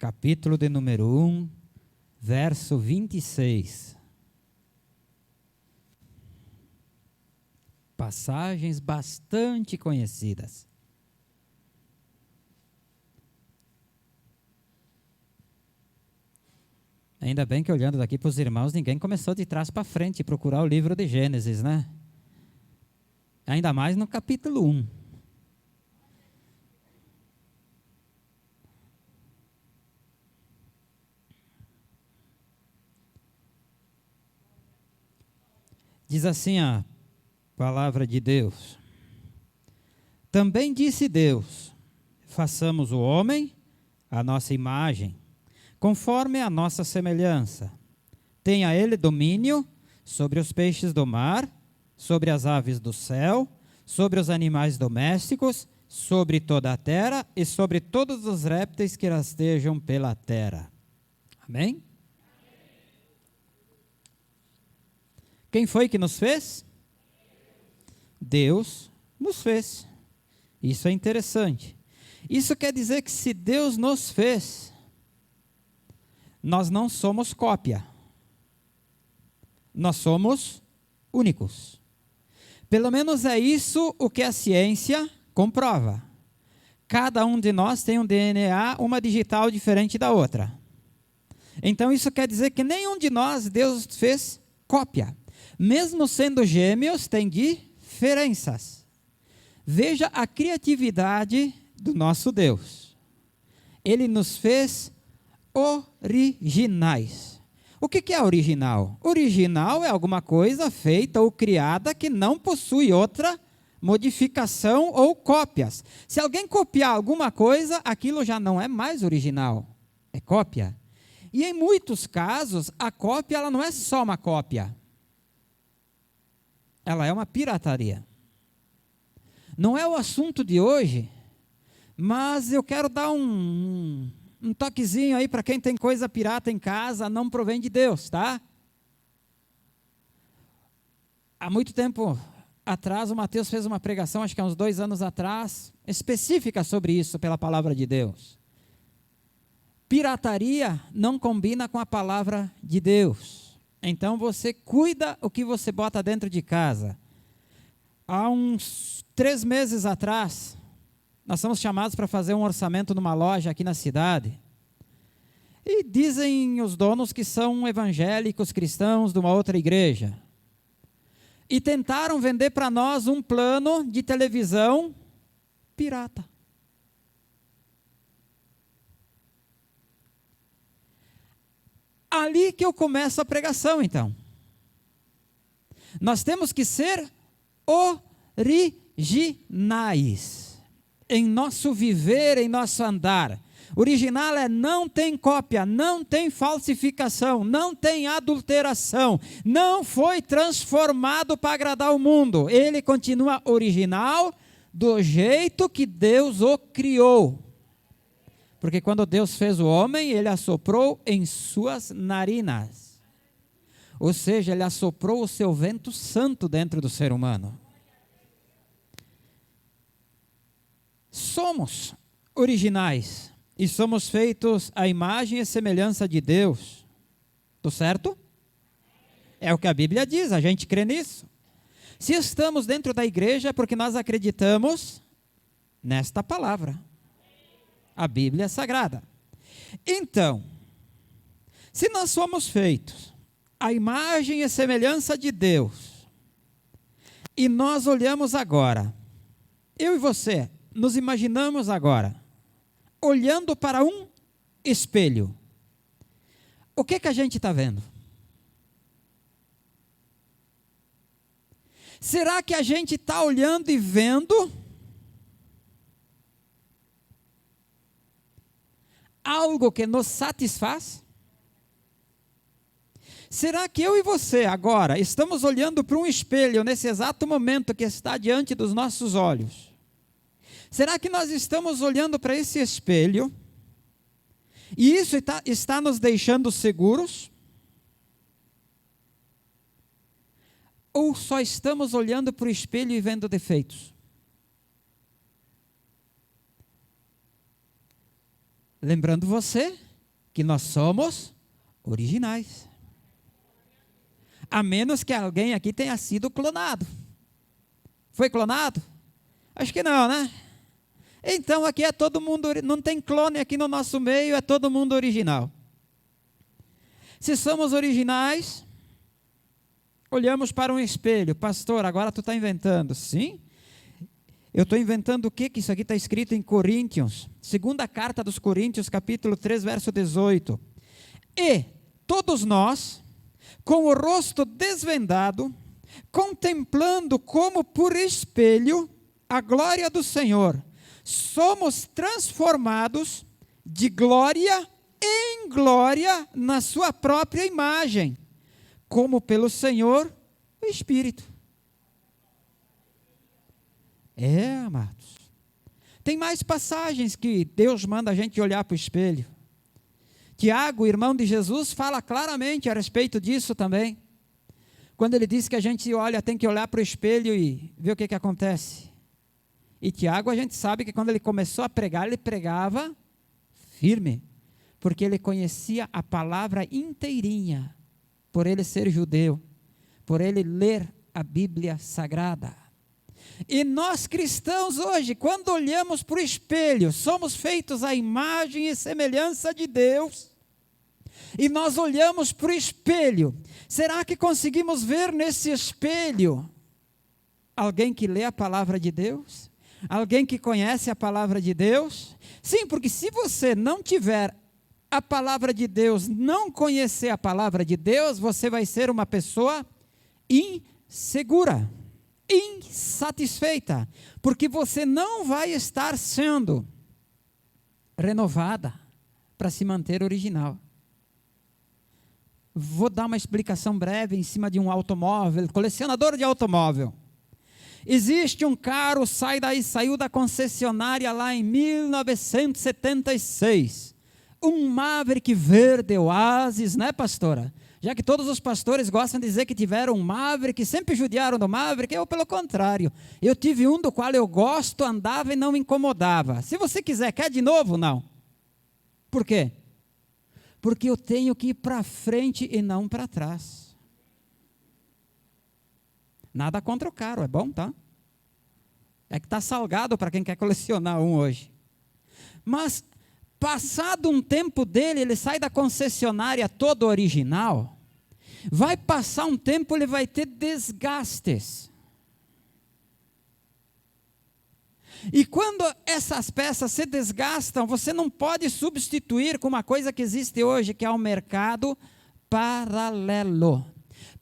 capítulo de número 1, verso 26. Passagens bastante conhecidas. Ainda bem que olhando daqui para os irmãos, ninguém começou de trás para frente procurar o livro de Gênesis, né? Ainda mais no capítulo 1. Diz assim a palavra de Deus. Também disse Deus, façamos o homem à nossa imagem, conforme a nossa semelhança. Tenha ele domínio sobre os peixes do mar, sobre as aves do céu, sobre os animais domésticos, sobre toda a terra e sobre todos os répteis que rastejam pela terra. Amém? Quem foi que nos fez? Deus nos fez. Isso é interessante. Isso quer dizer que se Deus nos fez, nós não somos cópia. Nós somos únicos. Pelo menos é isso o que a ciência comprova. Cada um de nós tem um DNA, uma digital diferente da outra. Então isso quer dizer que nenhum de nós Deus fez cópia. Mesmo sendo gêmeos, tem diferenças. Veja a criatividade do nosso Deus. Ele nos fez originais. O que é original? Original é alguma coisa feita ou criada que não possui outra modificação ou cópias. Se alguém copiar alguma coisa, aquilo já não é mais original, é cópia. E em muitos casos, a cópia ela não é só uma cópia. Ela é uma pirataria. Não é o assunto de hoje, mas eu quero dar um toquezinho aí para quem tem coisa pirata em casa, não provém de Deus, tá? Há muito tempo atrás, o Mateus fez uma pregação, acho que há uns 2 anos atrás, específica sobre isso pela palavra de Deus. Pirataria não combina com a palavra de Deus. Então você cuida o que você bota dentro de casa. Há uns 3 meses atrás, nós somos chamados para fazer um orçamento numa loja aqui na cidade. E dizem os donos que são evangélicos cristãos de uma outra igreja. E tentaram vender para nós um plano de televisão pirata. Ali que eu começo a pregação, então. Nós temos que ser originais em nosso viver, em nosso andar. Original é não tem cópia, não tem falsificação, não tem adulteração, não foi transformado para agradar o mundo. Ele continua original do jeito que Deus o criou. Porque quando Deus fez o homem, ele assoprou em suas narinas. Ou seja, ele assoprou o seu vento santo dentro do ser humano. Somos originais e somos feitos à imagem e semelhança de Deus. Tô certo? É o que a Bíblia diz, a gente crê nisso. Se estamos dentro da igreja é porque nós acreditamos nesta palavra. A Bíblia é sagrada. Então, se nós somos feitos à imagem e semelhança de Deus, e nós olhamos agora, eu e você, nos imaginamos agora, olhando para um espelho, o que a gente está vendo? Será que a gente está olhando e vendo algo que nos satisfaz? Será que eu e você agora estamos olhando para um espelho nesse exato momento que está diante dos nossos olhos? Será que nós estamos olhando para esse espelho e isso está nos deixando seguros? Ou só estamos olhando para o espelho e vendo defeitos? Lembrando você que nós somos originais. A menos que alguém aqui tenha sido clonado. Foi clonado? Acho que não, né? Então aqui é todo mundo, não tem clone aqui no nosso meio, é todo mundo original. Se somos originais, olhamos para um espelho. Pastor, agora tu está inventando. Sim? Eu estou inventando o quê? Que isso aqui está escrito em Coríntios. Segunda carta dos Coríntios, capítulo 3, verso 18. E todos nós, com o rosto desvendado, contemplando como por espelho a glória do Senhor, somos transformados de glória em glória na sua própria imagem, como pelo Senhor o Espírito. Amados. Tem mais passagens que Deus manda a gente olhar para o espelho. Tiago, irmão de Jesus, fala claramente a respeito disso também. Quando ele diz que a gente tem que olhar para o espelho e ver o que acontece. E Tiago, a gente sabe que quando ele começou a pregar, ele pregava firme, porque ele conhecia a palavra inteirinha, por ele ser judeu, por ele ler a Bíblia Sagrada. E nós cristãos hoje, quando olhamos para o espelho, somos feitos à imagem e semelhança de Deus, e nós olhamos para o espelho, será que conseguimos ver nesse espelho alguém que lê a palavra de Deus? Alguém que conhece a palavra de Deus? Sim, porque se você não tiver a palavra de Deus, não conhecer a palavra de Deus, você vai ser uma pessoa insegura, insatisfeita, porque você não vai estar sendo renovada para se manter original. Vou dar uma explicação breve em cima de um automóvel, colecionador de automóvel. Existe um carro, saiu da concessionária lá em 1976, um Maverick verde Oasis, né, pastora? Já que todos os pastores gostam de dizer que tiveram um Maverick, sempre judiaram do Maverick, eu pelo contrário, eu tive um do qual eu gosto, andava e não me incomodava. Se você quiser, quer de novo? Não. Por quê? Porque eu tenho que ir para frente e não para trás. Nada contra o carro, é bom, tá? É que está salgado para quem quer colecionar um hoje. Mas, passado um tempo dele, ele sai da concessionária todo original, vai passar um tempo, ele vai ter desgastes. E quando essas peças se desgastam, você não pode substituir com uma coisa que existe hoje, que é o mercado paralelo.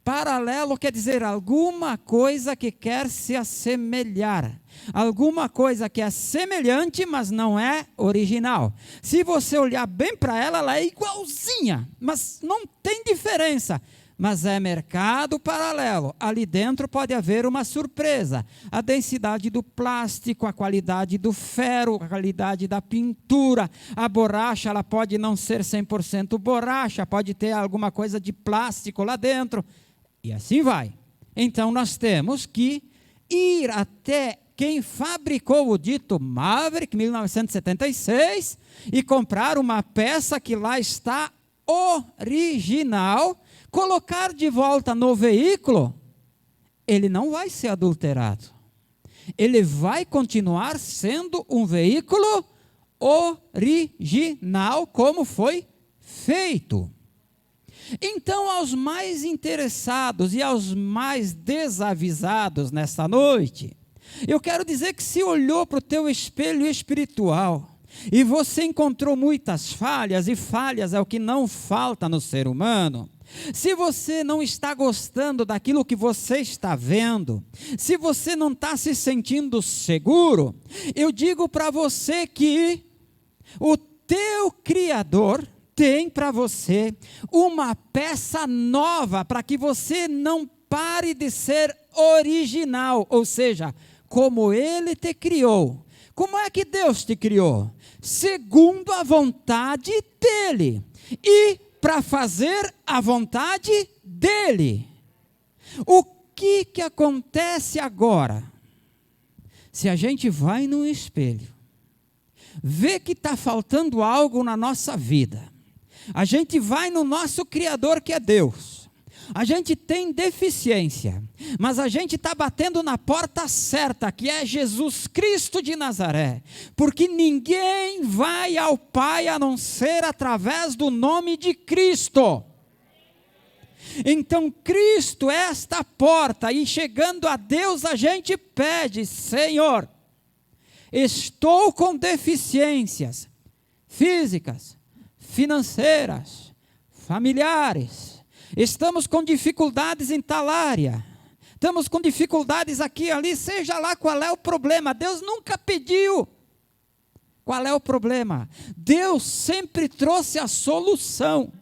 Paralelo quer dizer alguma coisa que quer se assemelhar. Alguma coisa que é semelhante, mas não é original. Se você olhar bem para ela, ela é igualzinha, mas não tem diferença. Mas é mercado paralelo. Ali dentro pode haver uma surpresa. A densidade do plástico, a qualidade do ferro, a qualidade da pintura. A borracha, ela pode não ser 100% borracha, pode ter alguma coisa de plástico lá dentro. E assim vai. Então nós temos que ir até quem fabricou o dito Maverick 1976 e comprar uma peça que lá está original, colocar de volta no veículo, ele não vai ser adulterado. Ele vai continuar sendo um veículo original, como foi feito. Então, aos mais interessados e aos mais desavisados nesta noite, eu quero dizer que se olhou para o teu espelho espiritual e você encontrou muitas falhas, e falhas é o que não falta no ser humano, se você não está gostando daquilo que você está vendo, se você não está se sentindo seguro, eu digo para você que o teu Criador tem para você uma peça nova, para que você não pare de ser original, ou seja, como Ele te criou. Como é que Deus te criou? Segundo a vontade dEle. E para fazer a vontade dEle. O que acontece agora? Se a gente vai no espelho, vê que está faltando algo na nossa vida, A gente vai no nosso Criador, que é Deus. A gente tem deficiência, mas a gente está batendo na porta certa, que é Jesus Cristo de Nazaré, porque ninguém vai ao Pai a não ser através do nome de Cristo. Então Cristo é esta porta, e chegando a Deus a gente pede: Senhor, estou com deficiências físicas, financeiras, familiares. Estamos com dificuldades em tal área, estamos com dificuldades aqui e ali, seja lá qual é o problema. Deus nunca pediu qual é o problema, Deus sempre trouxe a solução.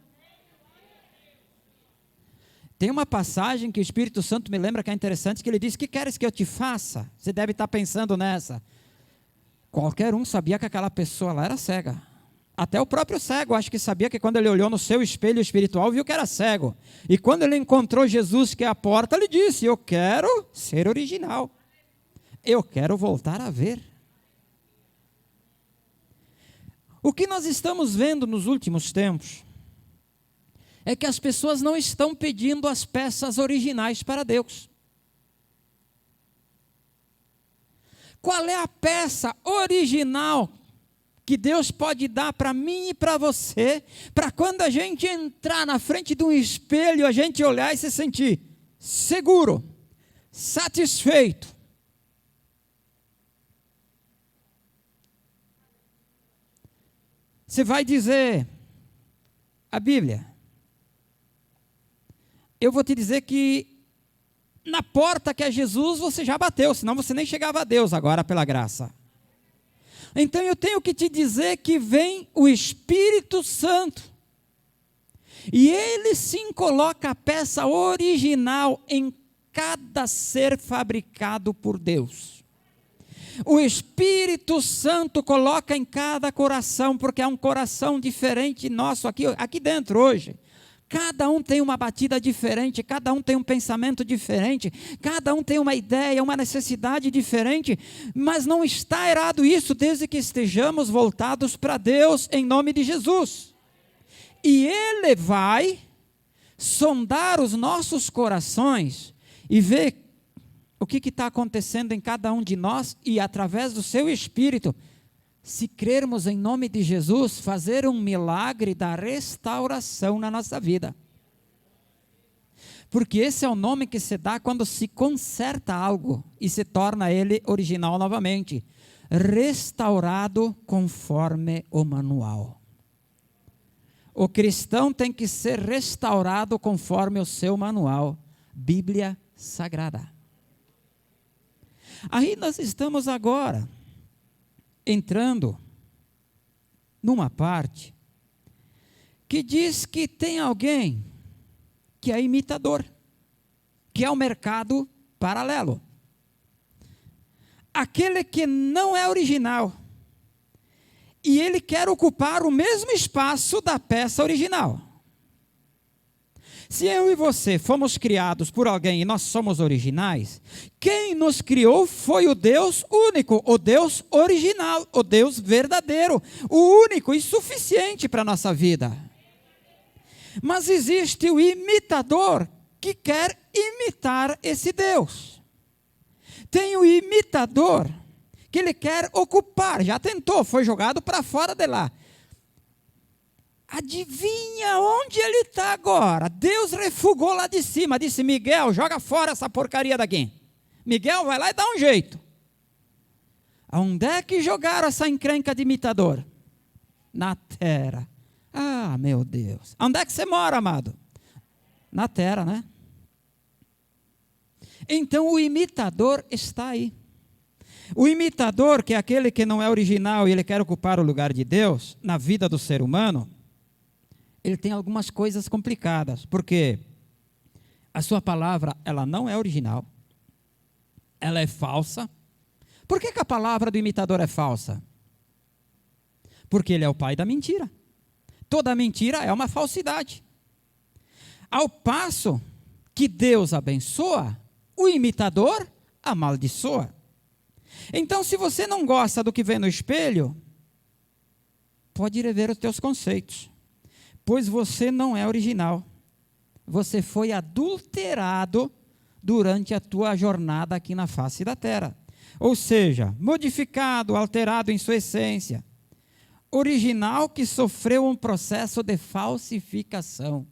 Tem uma passagem que o Espírito Santo me lembra que é interessante, que ele diz: que queres que eu te faça? Você deve estar pensando nessa. Qualquer um sabia que aquela pessoa lá era cega. Até o próprio cego, acho que sabia que quando ele olhou no seu espelho espiritual, viu que era cego. E quando ele encontrou Jesus, que é a porta, ele disse: eu quero ser original. Eu quero voltar a ver. O que nós estamos vendo nos últimos tempos é que as pessoas não estão pedindo as peças originais para Deus. Qual é a peça original que Deus pode dar para mim e para você, para quando a gente entrar na frente de um espelho, a gente olhar e se sentir seguro, satisfeito? Você vai dizer, a Bíblia. Eu vou te dizer que na porta que é Jesus você já bateu, senão você nem chegava a Deus agora pela graça. Então eu tenho que te dizer que vem o Espírito Santo, e ele sim coloca a peça original em cada ser fabricado por Deus. O Espírito Santo coloca em cada coração, porque é um coração diferente nosso aqui dentro hoje. Cada um tem uma batida diferente, cada um tem um pensamento diferente, cada um tem uma ideia, uma necessidade diferente, mas não está errado isso, desde que estejamos voltados para Deus, em nome de Jesus. E Ele vai sondar os nossos corações e ver o que está acontecendo em cada um de nós, e através do seu Espírito, se crermos em nome de Jesus, fazer um milagre da restauração na nossa vida. Porque esse é o nome que se dá quando se conserta algo e se torna ele original novamente. Restaurado conforme o manual. O cristão tem que ser restaurado conforme o seu manual, Bíblia Sagrada. Aí nós estamos agora entrando numa parte que diz que tem alguém que é imitador, que é o mercado paralelo. Aquele que não é original, e ele quer ocupar o mesmo espaço da peça original. Se eu e você fomos criados por alguém e nós somos originais, quem nos criou foi o Deus único, o Deus original, o Deus verdadeiro, o único e suficiente para a nossa vida. Mas existe o imitador que quer imitar esse Deus. Tem o imitador que ele quer ocupar, já tentou, foi jogado para fora de lá. Adivinha onde ele está agora? Deus refugou lá de cima, disse: Miguel, joga fora essa porcaria daqui. Miguel vai lá e dá um jeito. Onde é que jogaram essa encrenca de imitador? Na terra. Ah, meu Deus. Onde é que você mora, amado? Na terra, né? Então o imitador está aí. O imitador, que é aquele que não é original e ele quer ocupar o lugar de Deus na vida do ser humano, ele tem algumas coisas complicadas, porque a sua palavra, ela não é original, ela é falsa. Por que a palavra do imitador é falsa? Porque ele é o pai da mentira. Toda mentira é uma falsidade. Ao passo que Deus abençoa, o imitador amaldiçoa. Então, se você não gosta do que vê no espelho, pode ir ver os teus conceitos. pois você não é original. Você foi adulterado durante a tua jornada aqui na face da terra. Ou seja, modificado, alterado em sua essência. Original que sofreu um processo de falsificação.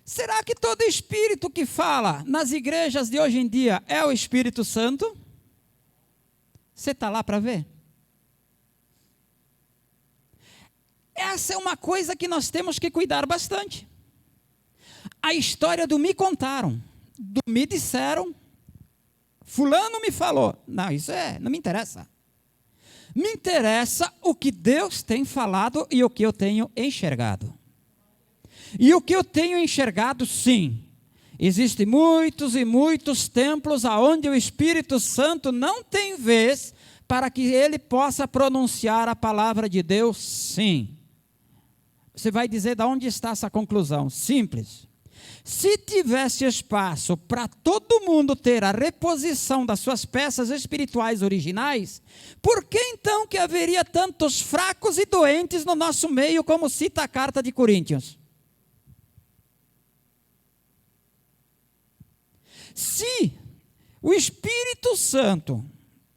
Será que todo espírito que fala nas igrejas de hoje em dia é o Espírito Santo? Você está lá para ver? Essa é uma coisa que nós temos que cuidar bastante. A história do me contaram, do me disseram, fulano me falou. Não, isso não me interessa. Me interessa o que Deus tem falado e o que eu tenho enxergado. E o que eu tenho enxergado, sim, existem muitos e muitos templos aonde o Espírito Santo não tem vez para que ele possa pronunciar a palavra de Deus, sim. Você vai dizer de onde está essa conclusão? Simples. Se tivesse espaço para todo mundo ter a reposição das suas peças espirituais originais, por que então que haveria tantos fracos e doentes no nosso meio, como cita a carta de Coríntios? Se o Espírito Santo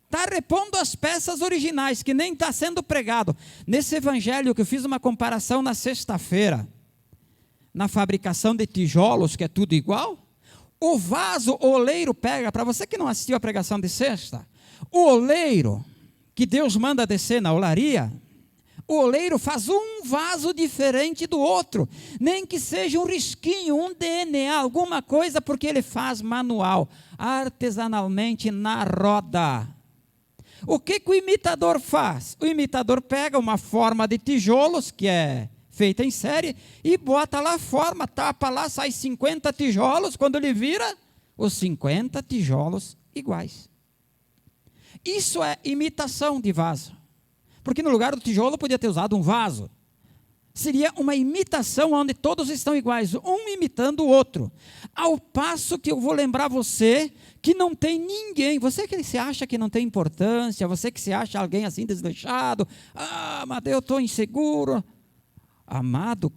está repondo as peças originais, que nem está sendo pregado, nesse evangelho que eu fiz uma comparação na sexta-feira, na fabricação de tijolos, que é tudo igual, o vaso, o oleiro pega, para você que não assistiu a pregação de sexta, o oleiro que Deus manda descer na olaria, o oleiro faz um vaso diferente do outro, nem que seja um risquinho, um DNA, alguma coisa, porque ele faz manual, artesanalmente na roda. O que o imitador faz? O imitador pega uma forma de tijolos, que é feita em série, e bota lá a forma, tapa lá, sai 50 tijolos, quando ele vira, os 50 tijolos iguais. Isso é imitação de vaso. Porque no lugar do tijolo podia ter usado um vaso. Seria uma imitação onde todos estão iguais, um imitando o outro. Ao passo que eu vou lembrar você que não tem ninguém, você que se acha que não tem importância, você que se acha alguém assim desleixado, mas eu estou inseguro. Amado,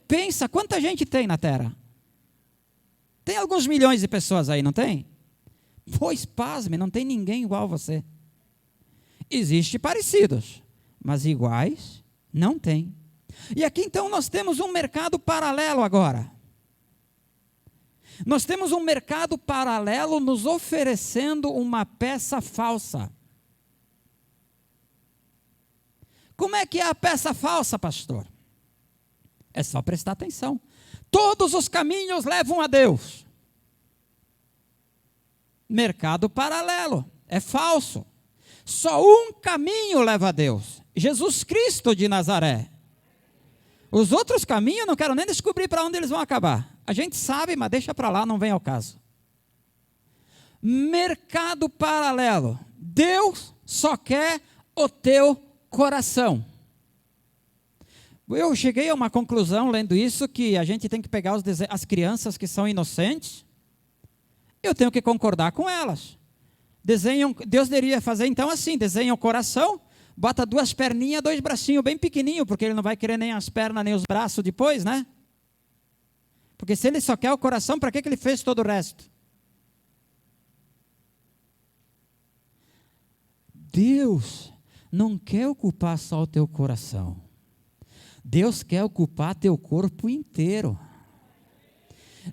pensa quanta gente tem na Terra. Tem alguns milhões de pessoas aí, não tem? Pois pasme, não tem ninguém igual a você. Existem parecidos, mas iguais não tem. E aqui então nós temos um mercado paralelo agora. Nós temos um mercado paralelo nos oferecendo uma peça falsa. Como é que é a peça falsa, pastor? É só prestar atenção. Todos os caminhos levam a Deus. Mercado paralelo, é falso. Só um caminho leva a Deus, Jesus Cristo de Nazaré. Os outros caminhos, não quero nem descobrir para onde eles vão acabar. A gente sabe, mas deixa para lá, não vem ao caso. Mercado paralelo. Deus só quer o teu coração. Eu cheguei a uma conclusão, lendo isso, que a gente tem que pegar as crianças que são inocentes, eu tenho que concordar com elas. Deus deveria fazer então assim, desenha o coração, bota 2 perninhas, 2 bracinhos bem pequenininhos, porque ele não vai querer nem as pernas, nem os braços depois, né? Porque se ele só quer o coração, para que ele fez todo o resto? Deus não quer ocupar só o teu coração. Deus quer ocupar teu corpo inteiro.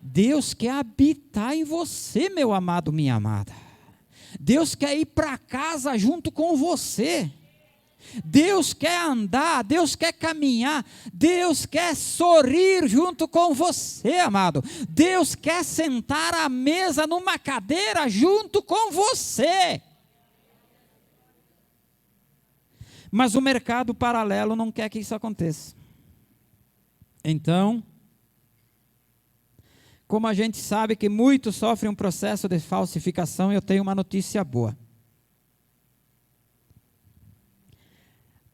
Deus quer habitar em você, meu amado, minha amada. Deus quer ir para casa junto com você. Deus quer andar, Deus quer caminhar, Deus quer sorrir junto com você, amado. Deus quer sentar à mesa numa cadeira junto com você. Mas o mercado paralelo não quer que isso aconteça. Então, como a gente sabe que muitos sofrem um processo de falsificação, eu tenho uma notícia boa.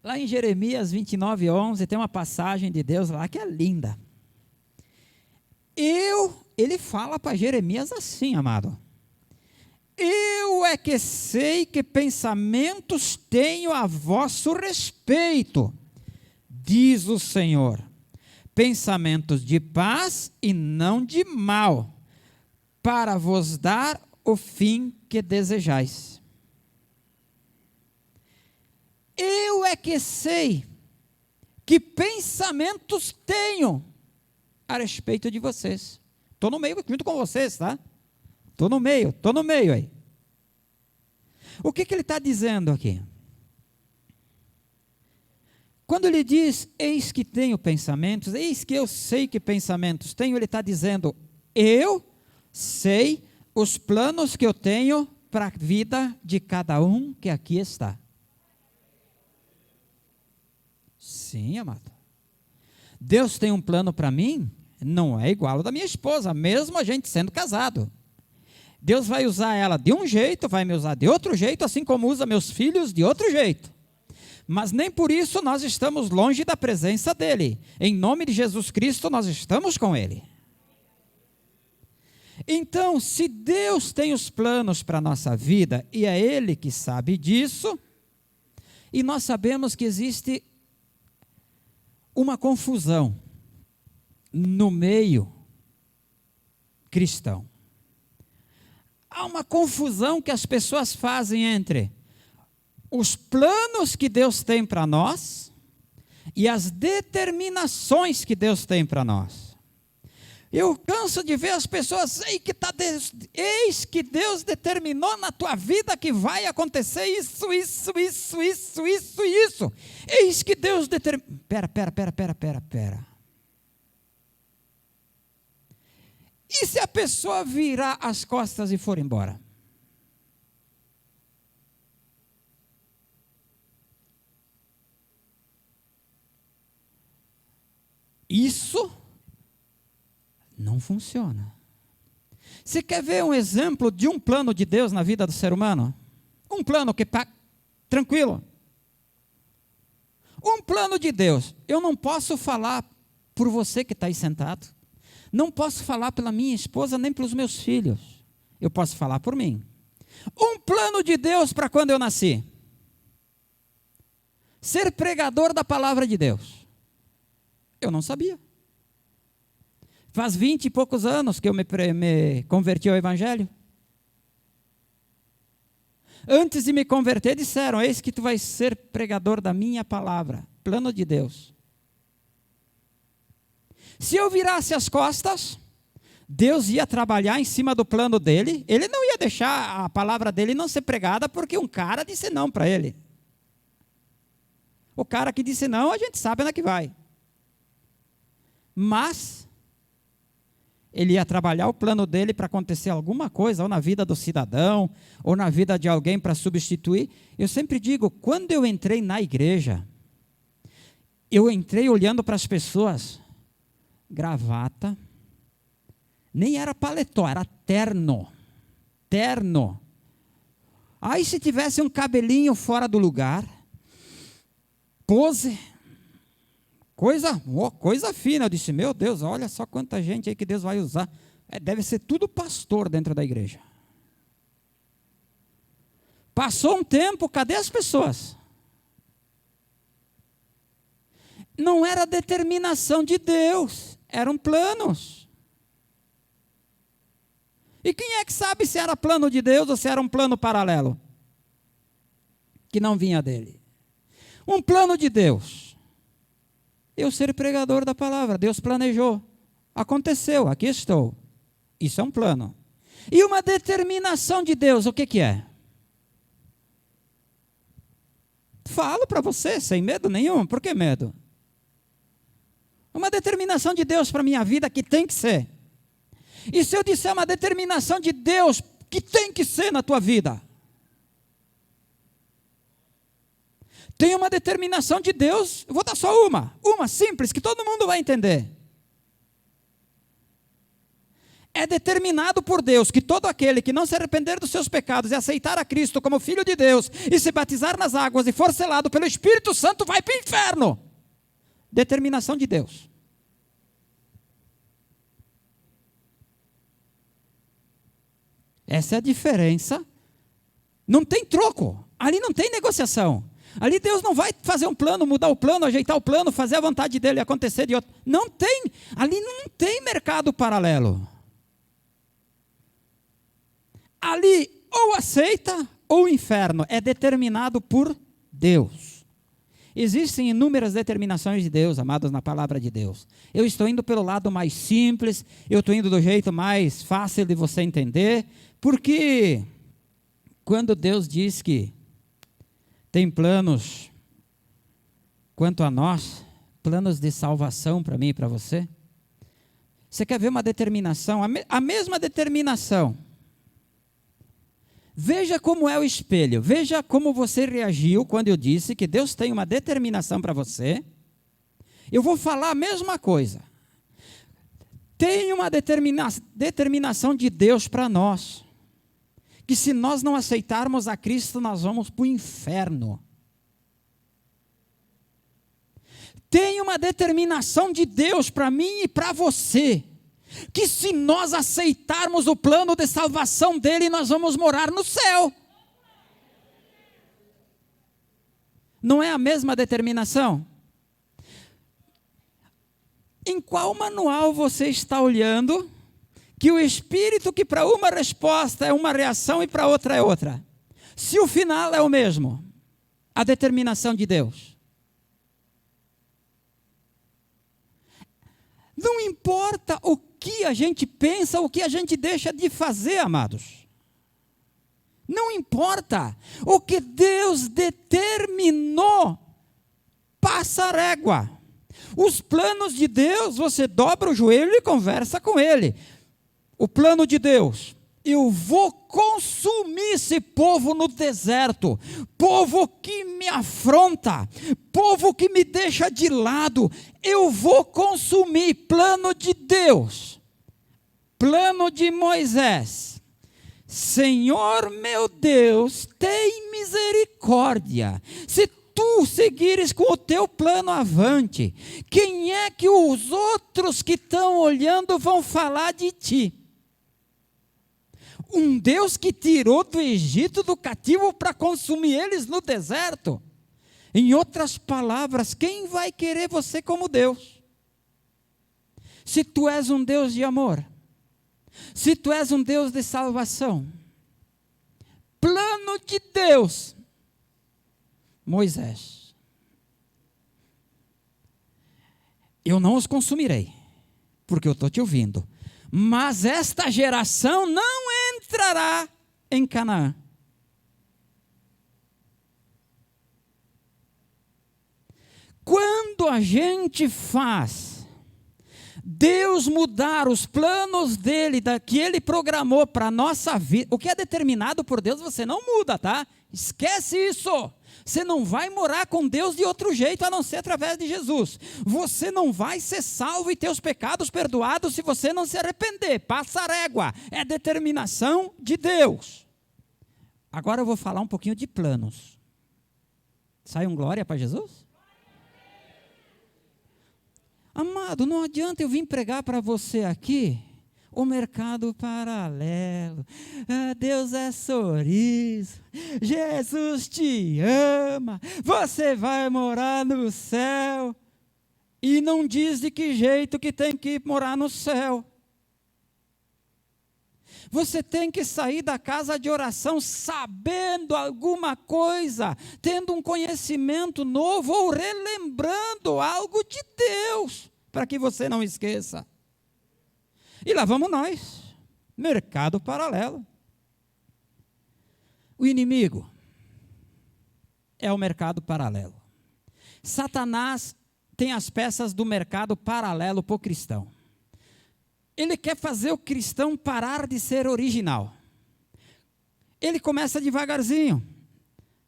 Lá em Jeremias 29:11, tem uma passagem de Deus lá que é linda. Ele fala para Jeremias assim, amado. Eu é que sei que pensamentos tenho a vosso respeito, diz o Senhor, pensamentos de paz e não de mal, para vos dar o fim que desejais. Eu é que sei que pensamentos tenho a respeito de vocês. Estou no meio junto com vocês, tá? Estou no meio aí. O que ele está dizendo aqui? Quando ele diz, eis que tenho pensamentos, eis que eu sei que pensamentos tenho, ele está dizendo, eu sei os planos que eu tenho para a vida de cada um que aqui está. Sim, amado. Deus tem um plano para mim, não é igual ao da minha esposa, mesmo a gente sendo casado. Deus vai usar ela de um jeito, vai me usar de outro jeito, assim como usa meus filhos de outro jeito. Mas nem por isso nós estamos longe da presença dEle. Em nome de Jesus Cristo, nós estamos com Ele. Então, se Deus tem os planos para a nossa vida, e é Ele que sabe disso, e nós sabemos que existe uma confusão no meio cristão. Há uma confusão que as pessoas fazem entre os planos que Deus tem para nós e as determinações que Deus tem para nós. Eu canso de ver as pessoas, eis que Deus determinou na tua vida que vai acontecer isso. Eis que Deus determinou. Pera. E se a pessoa virar as costas e for embora? Isso não funciona. Você quer ver um exemplo de um plano de Deus na vida do ser humano? Um plano que está tranquilo. Um plano de Deus. Eu não posso falar por você que está aí sentado. Não posso falar pela minha esposa nem pelos meus filhos. Eu posso falar por mim. Um plano de Deus para quando eu nasci. Ser pregador da palavra de Deus. Eu não sabia. Faz 20 e poucos anos que eu me converti ao Evangelho. Antes de me converter, disseram, eis que tu vais ser pregador da minha palavra. Plano de Deus. Se eu virasse as costas, Deus ia trabalhar em cima do plano dele. Ele não ia deixar a palavra dele não ser pregada porque um cara disse não para ele. O cara que disse não, a gente sabe onde é que vai. Mas ele ia trabalhar o plano dele para acontecer alguma coisa, ou na vida do cidadão, ou na vida de alguém para substituir. Eu sempre digo, quando eu entrei na igreja, eu entrei olhando para as pessoas, gravata, nem era paletó, era terno. Aí se tivesse um cabelinho fora do lugar, pose, coisa fina. Eu disse, meu Deus, olha só quanta gente aí que Deus vai usar. Deve ser tudo pastor dentro da igreja. Passou um tempo, cadê as pessoas? Não era determinação de Deus, eram planos. E quem é que sabe se era plano de Deus ou se era um plano paralelo? Que não vinha dele. Um plano de Deus. Eu ser pregador da palavra, Deus planejou. Aconteceu, aqui estou. Isso é um plano. E uma determinação de Deus, o que é? Falo para você, sem medo nenhum. Por que medo? Uma determinação de Deus para a minha vida que tem que ser. E se eu disser uma determinação de Deus que tem que ser na tua vida? Tem uma determinação de Deus, eu vou dar só uma simples, que todo mundo vai entender. É determinado por Deus que todo aquele que não se arrepender dos seus pecados e aceitar a Cristo como Filho de Deus e se batizar nas águas e for selado pelo Espírito Santo vai para o inferno. Determinação de Deus. Essa é a diferença. Não tem troco. Ali não tem negociação. Ali Deus não vai fazer um plano, mudar o plano, ajeitar o plano, fazer a vontade dele acontecer de outro. Não tem. Ali não tem mercado paralelo. Ali ou aceita ou o inferno. É determinado por Deus. Existem inúmeras determinações de Deus, amados, na palavra de Deus. Eu estou indo pelo lado mais simples, eu estou indo do jeito mais fácil de você entender, porque quando Deus diz que tem planos quanto a nós, planos de salvação para mim e para você, você quer ver uma determinação, a mesma determinação. Veja como é o espelho, veja como você reagiu quando eu disse que Deus tem uma determinação para você. Eu vou falar a mesma coisa. Tem uma determinação de Deus para nós, que se nós não aceitarmos a Cristo, nós vamos para o inferno. Tem uma determinação de Deus para mim e para você, que se nós aceitarmos o plano de salvação dele, nós vamos morar no céu. Não é a mesma determinação? Em qual manual você está olhando que o Espírito que para uma resposta é uma reação e para outra é outra? Se o final é o mesmo, a determinação de Deus. Não importa o que a gente pensa, o que a gente deixa de fazer, amados. Não importa. O que Deus determinou, passa a régua. Os planos de Deus, você dobra o joelho e conversa com Ele. O plano de Deus: eu vou consumir esse povo no deserto, povo que me afronta, povo que me deixa de lado, eu vou consumir. Plano de Deus, plano de Moisés: Senhor meu Deus, tem misericórdia, se tu seguires com o teu plano avante, quem é que os outros que estão olhando vão falar de ti? Um Deus que tirou do Egito do cativo para consumir eles no deserto. Em outras palavras, quem vai querer você como Deus? Se tu és um Deus de amor, se tu és um Deus de salvação, plano de Deus, Moisés: eu não os consumirei, porque eu estou te ouvindo, mas esta geração não entrará em Canaã. Quando a gente faz Deus mudar os planos dele, que ele programou para a nossa vida, o que é determinado por Deus você não muda, tá? Esquece isso. Você não vai morar com Deus de outro jeito a não ser através de Jesus. Você não vai ser salvo e ter os pecados perdoados se você não se arrepender. Passa a régua. É determinação de Deus. Agora eu vou falar um pouquinho de planos. Sai um glória para Jesus? Amado, não adianta eu vir pregar para você aqui o mercado paralelo. Deus é sorriso, Jesus te ama, você vai morar no céu. E não diz de que jeito que tem que morar no céu. Você tem que sair da casa de oração sabendo alguma coisa, tendo um conhecimento novo ou relembrando algo de Deus, para que você não esqueça. E lá vamos nós, mercado paralelo. O inimigo é o mercado paralelo. Satanás tem as peças do mercado paralelo para o cristão. Ele quer fazer o cristão parar de ser original. Ele começa devagarzinho.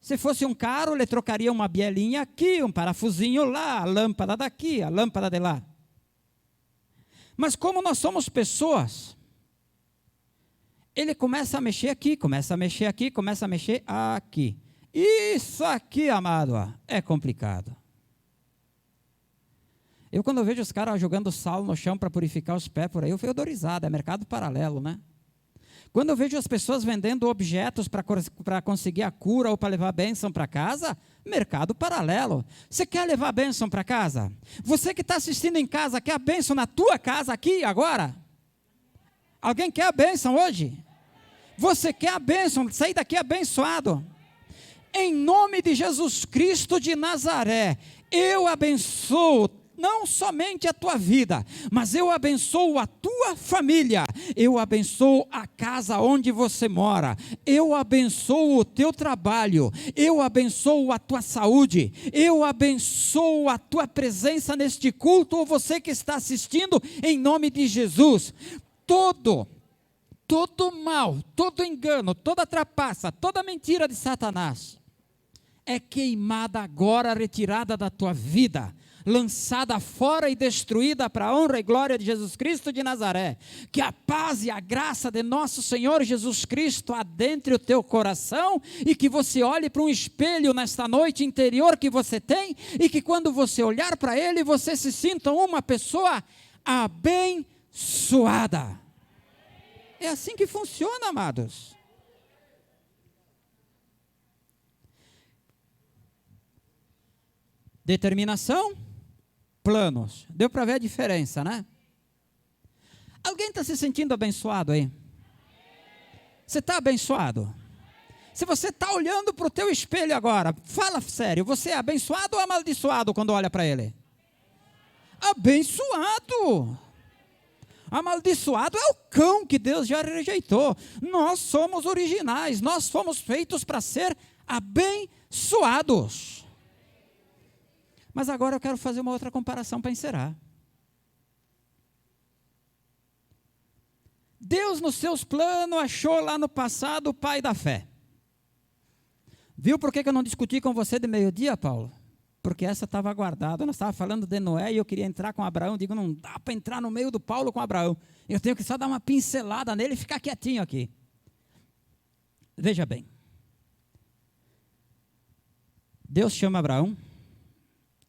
Se fosse um carro, ele trocaria uma bielinha aqui, um parafusinho lá, a lâmpada daqui, a lâmpada de lá. Mas como nós somos pessoas, ele começa a mexer aqui, começa a mexer aqui, começa a mexer aqui. Isso aqui, amado, é complicado. Eu quando vejo os caras jogando sal no chão para purificar os pés por aí, eu fico horrorizado, é mercado paralelo, né? Quando eu vejo as pessoas vendendo objetos para conseguir a cura ou para levar a bênção para casa, mercado paralelo. Você quer levar a bênção para casa? Você que está assistindo em casa, quer a bênção na tua casa aqui agora? Alguém quer a bênção hoje? Você quer a bênção, sair daqui abençoado? Em nome de Jesus Cristo de Nazaré, eu abençoo não somente a tua vida, mas eu abençoo a tua família, eu abençoo a casa onde você mora, eu abençoo o teu trabalho, eu abençoo a tua saúde, eu abençoo a tua presença neste culto, ou você que está assistindo, em nome de Jesus. Todo mal, todo engano, toda trapaça, toda mentira de Satanás é queimada agora, retirada da tua vida, lançada fora e destruída para a honra e glória de Jesus Cristo de Nazaré. Que a paz e a graça de nosso Senhor Jesus Cristo adentre o teu coração, e que você olhe para um espelho nesta noite interior que você tem, e que quando você olhar para ele, você se sinta uma pessoa abençoada. É assim que funciona, amados. Determinação, planos. Deu para ver a diferença, né? Alguém está se sentindo abençoado aí? Você está abençoado? Se você está olhando para o teu espelho agora, fala sério, você é abençoado ou amaldiçoado quando olha para ele? Abençoado. Amaldiçoado é o cão que Deus já rejeitou. Nós somos originais, nós fomos feitos para ser abençoados. Mas agora eu quero fazer uma outra comparação para encerrar. Deus, nos seus planos, achou lá no passado o pai da fé. Viu por que eu não discuti com você de meio-dia, Paulo? Porque essa estava guardada. Nós estávamos falando de Noé e eu queria entrar com Abraão. Digo, não dá para entrar no meio do Paulo com Abraão. Eu tenho que só dar uma pincelada nele e ficar quietinho aqui. Veja bem. Deus chama Abraão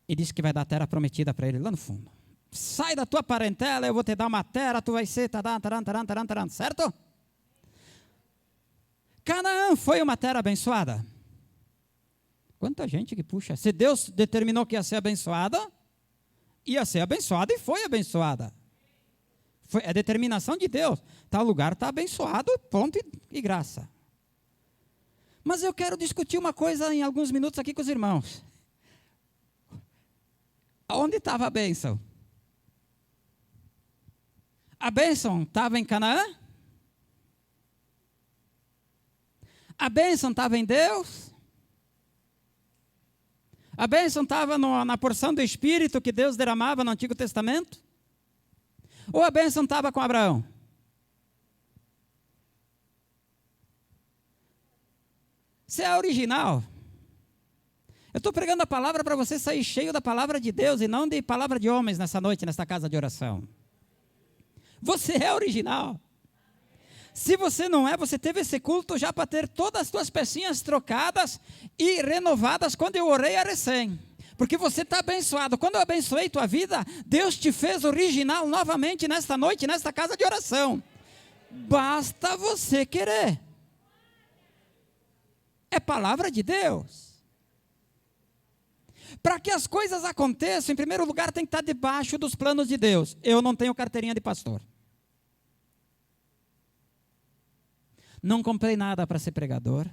e disse que vai dar a terra prometida para ele lá no fundo. Sai da tua parentela, eu vou te dar uma terra, tu vai ser, certo? Canaã foi uma terra abençoada. Quanta gente que puxa. Se Deus determinou que ia ser abençoada e foi abençoada. Foi a determinação de Deus. Tal lugar está abençoado, ponto e graça. Mas eu quero discutir uma coisa em alguns minutos aqui com os irmãos. Onde estava a bênção? A bênção estava em Canaã? A bênção estava em Deus? A bênção estava na porção do Espírito que Deus derramava no Antigo Testamento? Ou a bênção estava com Abraão? Você é original. Eu estou pregando a palavra para você sair cheio da palavra de Deus e não de palavra de homens nessa noite, nesta casa de oração. Você é original. Se você não é, você teve esse culto já para ter todas as tuas pecinhas trocadas e renovadas quando eu orei a recém. Porque você está abençoado. Quando eu abençoei tua vida, Deus te fez original novamente nesta noite, nesta casa de oração. Basta você querer. É palavra de Deus. Para que as coisas aconteçam, em primeiro lugar, tem que estar debaixo dos planos de Deus. Eu não tenho carteirinha de pastor. Não comprei nada para ser pregador.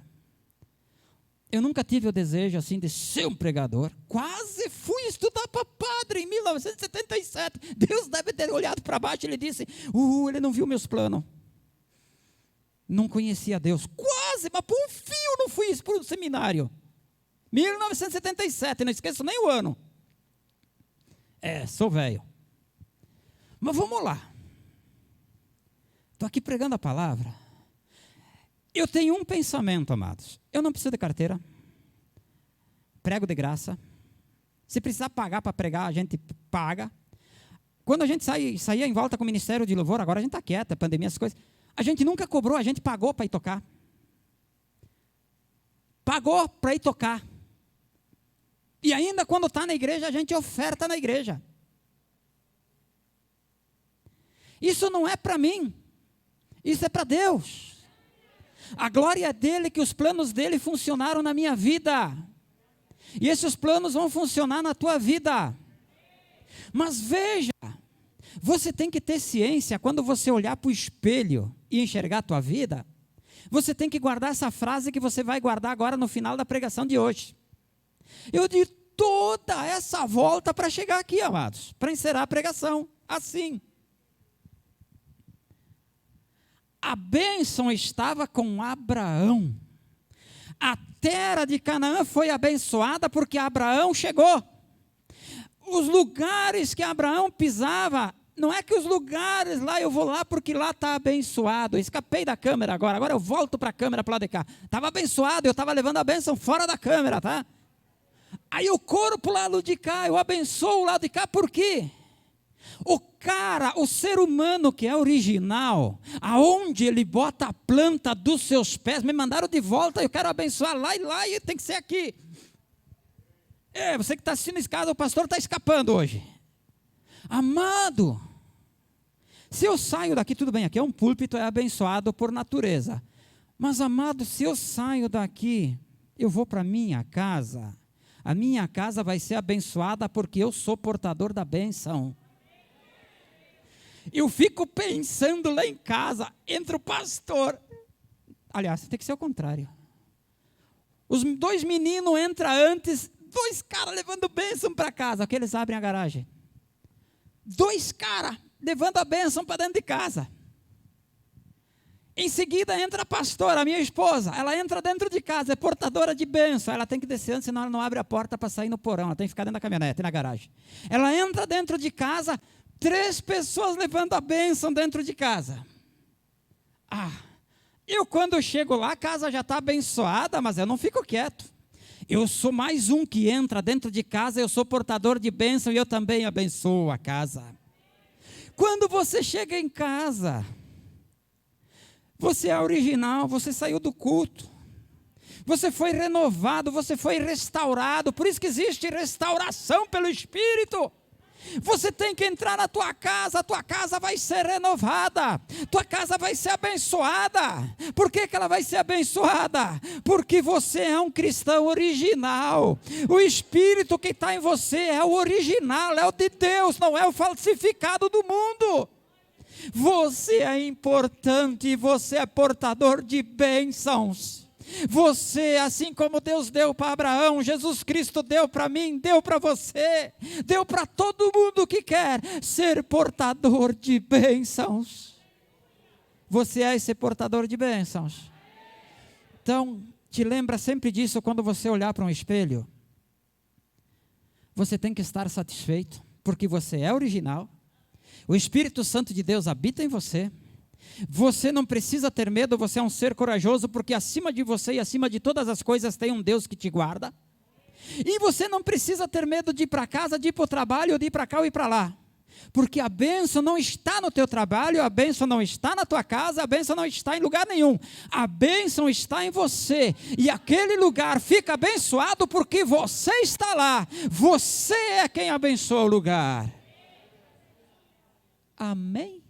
Eu nunca tive o desejo assim de ser um pregador. Quase fui estudar para padre em 1977. Deus deve ter olhado para baixo e ele disse, ele não viu meus planos. Não conhecia Deus. Quase, mas por um fio não fui para o seminário. 1977, não esqueço nem o ano. Sou velho. Mas vamos lá. Estou aqui pregando a palavra. Eu tenho um pensamento, amados. Eu não preciso de carteira. Prego de graça. Se precisar pagar para pregar, a gente paga. Quando a gente saía em volta com o Ministério de Louvor, agora a gente está quieta, pandemia, essas coisas. A gente nunca cobrou, a gente pagou para ir tocar. Pagou para ir tocar. E ainda quando está na igreja, a gente oferta na igreja. Isso não é para mim. Isso é para Deus. A glória é dele, que os planos dele funcionaram na minha vida. E esses planos vão funcionar na tua vida. Mas veja, você tem que ter ciência, quando você olhar para o espelho e enxergar a tua vida, você tem que guardar essa frase que você vai guardar agora no final da pregação de hoje. Eu dei toda essa volta para chegar aqui, amados, para encerrar a pregação, assim. A bênção estava com Abraão. A terra de Canaã foi abençoada porque Abraão chegou. Os lugares que Abraão pisava, não é que os lugares lá, eu vou lá porque lá está abençoado. Eu escapei da câmera agora eu volto para a câmera para lá de cá. Estava abençoado, eu estava levando a bênção fora da câmera, tá? Aí eu corro para o lado de cá, eu abençoo o lado de cá, por quê? O ser humano que é original, aonde ele bota a planta dos seus pés, me mandaram de volta, eu quero abençoar lá e tem que ser aqui. Você que está assistindo esse caso, o pastor está escapando hoje. Amado, se eu saio daqui, tudo bem, aqui é um púlpito, é abençoado por natureza. Mas amado, se eu saio daqui, eu vou para a minha casa vai ser abençoada porque eu sou portador da bênção. Eu fico pensando lá em casa, entra o pastor. Aliás, tem que ser o contrário. Os 2 meninos entram antes, 2 caras levando bênção para casa, aqui eles abrem a garagem. 2 caras levando a bênção para dentro de casa. Em seguida entra a pastora, a minha esposa, ela entra dentro de casa, é portadora de bênção, ela tem que descer antes, senão ela não abre a porta para sair no porão, ela tem que ficar dentro da caminhonete, na garagem. Ela entra dentro de casa, 3 pessoas levando a bênção dentro de casa. Eu quando chego lá, a casa já está abençoada, mas eu não fico quieto. Eu sou mais um que entra dentro de casa, eu sou portador de bênção e eu também abençoo a casa. Quando você chega em casa, você é original, você saiu do culto, você foi renovado, você foi restaurado, por isso que existe restauração pelo Espírito. Você tem que entrar na tua casa, a tua casa vai ser renovada, tua casa vai ser abençoada. Por que ela vai ser abençoada? Porque você é um cristão original. O Espírito que está em você é o original, é o de Deus, não é o falsificado do mundo. Você é importante, você é portador de bênçãos. Você, assim como Deus deu para Abraão, Jesus Cristo deu para mim, deu para você, deu para todo mundo que quer ser portador de bênçãos. Você é esse portador de bênçãos. Então, te lembra sempre disso quando você olhar para um espelho. Você tem que estar satisfeito, porque você é original. O Espírito Santo de Deus habita em você. Você não precisa ter medo, você é um ser corajoso, porque acima de você e acima de todas as coisas tem um Deus que te guarda. E você não precisa ter medo de ir para casa, de ir para o trabalho, de ir para cá ou ir para lá. Porque a bênção não está no teu trabalho, a bênção não está na tua casa, a bênção não está em lugar nenhum. A bênção está em você. E aquele lugar fica abençoado porque você está lá. Você é quem abençoa o lugar. Amém?